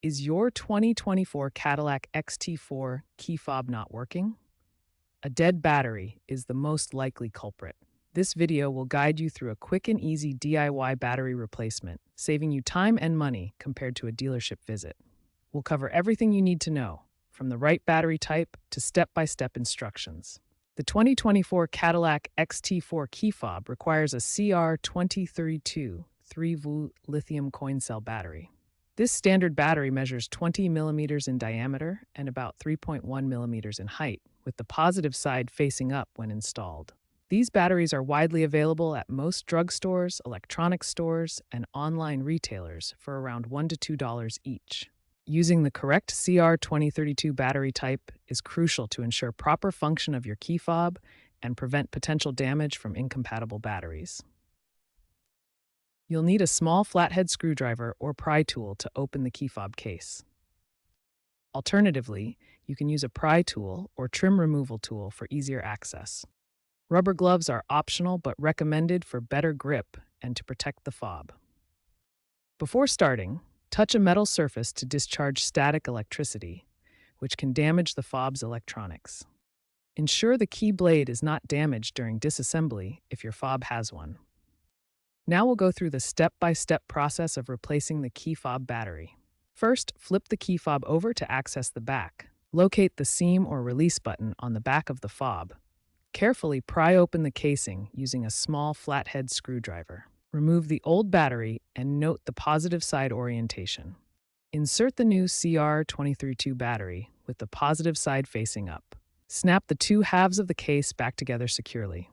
Is your 2024 Cadillac XT4 key fob not working? A dead battery is the most likely culprit. This video will guide you through a quick and easy DIY battery replacement, saving you time and money compared to a dealership visit. We'll cover everything you need to know, from the right battery type to step-by-step instructions. The 2024 Cadillac XT4 key fob requires a CR2032 3V lithium coin cell battery. This standard battery measures 20 millimeters in diameter and about 3.1 millimeters in height, with the positive side facing up when installed. These batteries are widely available at most drugstores, electronics stores, and online retailers for around $1 to $2 each. Using the correct CR2032 battery type is crucial to ensure proper function of your key fob and prevent potential damage from incompatible batteries. You'll need a small flathead screwdriver or pry tool to open the key fob case. Alternatively, you can use a pry tool or trim removal tool for easier access. Rubber gloves are optional but recommended for better grip and to protect the fob. Before starting, touch a metal surface to discharge static electricity, which can damage the fob's electronics. Ensure the key blade is not damaged during disassembly if your fob has one. Now we'll go through the step-by-step process of replacing the key fob battery. First, flip the key fob over to access the back. Locate the seam or release button on the back of the fob. Carefully pry open the casing using a small flathead screwdriver. Remove the old battery and note the positive side orientation. Insert the new CR2032 battery with the positive side facing up. Snap the two halves of the case back together securely.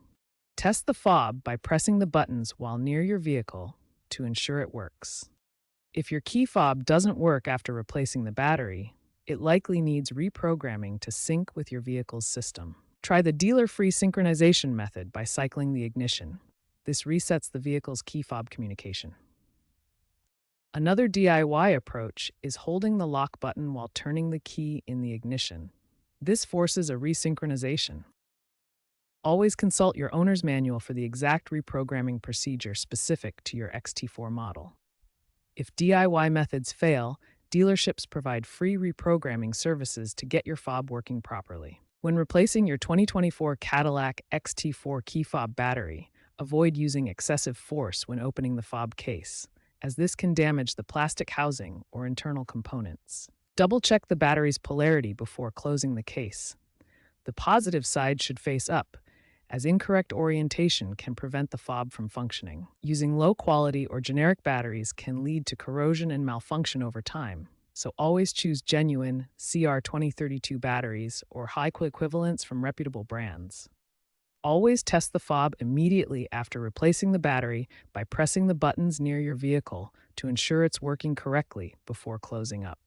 Test the fob by pressing the buttons while near your vehicle to ensure it works. If your key fob doesn't work after replacing the battery, it likely needs reprogramming to sync with your vehicle's system. Try the dealer-free synchronization method by cycling the ignition. This resets the vehicle's key fob communication. Another DIY approach is holding the lock button while turning the key in the ignition. This forces a resynchronization. Always consult your owner's manual for the exact reprogramming procedure specific to your XT4 model. If DIY methods fail, dealerships provide free reprogramming services to get your fob working properly. When replacing your 2024 Cadillac XT4 key fob battery, avoid using excessive force when opening the fob case, as this can damage the plastic housing or internal components. Double-check the battery's polarity before closing the case. The positive side should face up, as incorrect orientation can prevent the fob from functioning. Using low-quality or generic batteries can lead to corrosion and malfunction over time, so always choose genuine CR2032 batteries or high-Q equivalents from reputable brands. Always test the fob immediately after replacing the battery by pressing the buttons near your vehicle to ensure it's working correctly before closing up.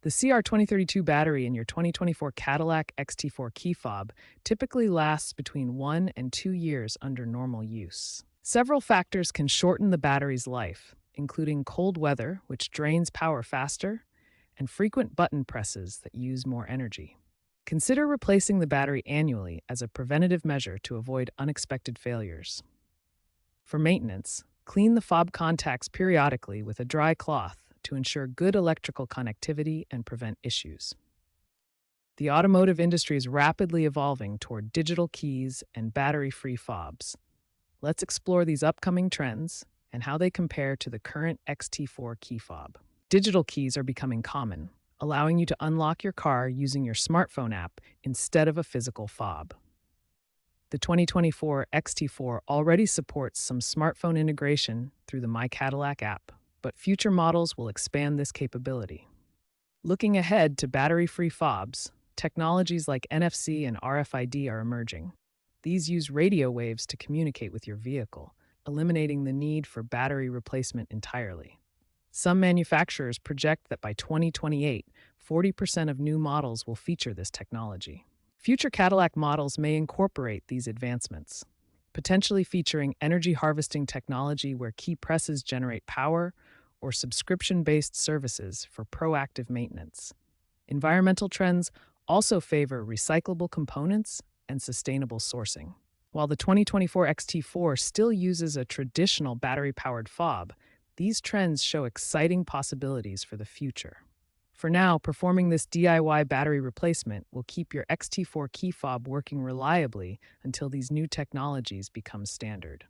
The CR2032 battery in your 2024 Cadillac XT4 key fob typically lasts between 1 and 2 years under normal use. Several factors can shorten the battery's life, including cold weather, which drains power faster, and frequent button presses that use more energy. Consider replacing the battery annually as a preventative measure to avoid unexpected failures. For maintenance, clean the fob contacts periodically with a dry cloth to ensure good electrical connectivity and prevent issues. The automotive industry is rapidly evolving toward digital keys and battery-free fobs. Let's explore these upcoming trends and how they compare to the current XT4 key fob. Digital keys are becoming common, allowing you to unlock your car using your smartphone app instead of a physical fob. The 2024 XT4 already supports some smartphone integration through the My Cadillac app, but future models will expand this capability. Looking ahead to battery-free fobs, technologies like NFC and RFID are emerging. These use radio waves to communicate with your vehicle, eliminating the need for battery replacement entirely. Some manufacturers project that by 2028, 40% of new models will feature this technology. Future Cadillac models may incorporate these advancements, potentially featuring energy harvesting technology where key presses generate power, or subscription-based services for proactive maintenance. Environmental trends also favor recyclable components and sustainable sourcing. While the 2024 XT4 still uses a traditional battery-powered fob, These trends show exciting possibilities for the future. For now, performing this DIY battery replacement will keep your XT4 key fob working reliably until these new technologies become standard.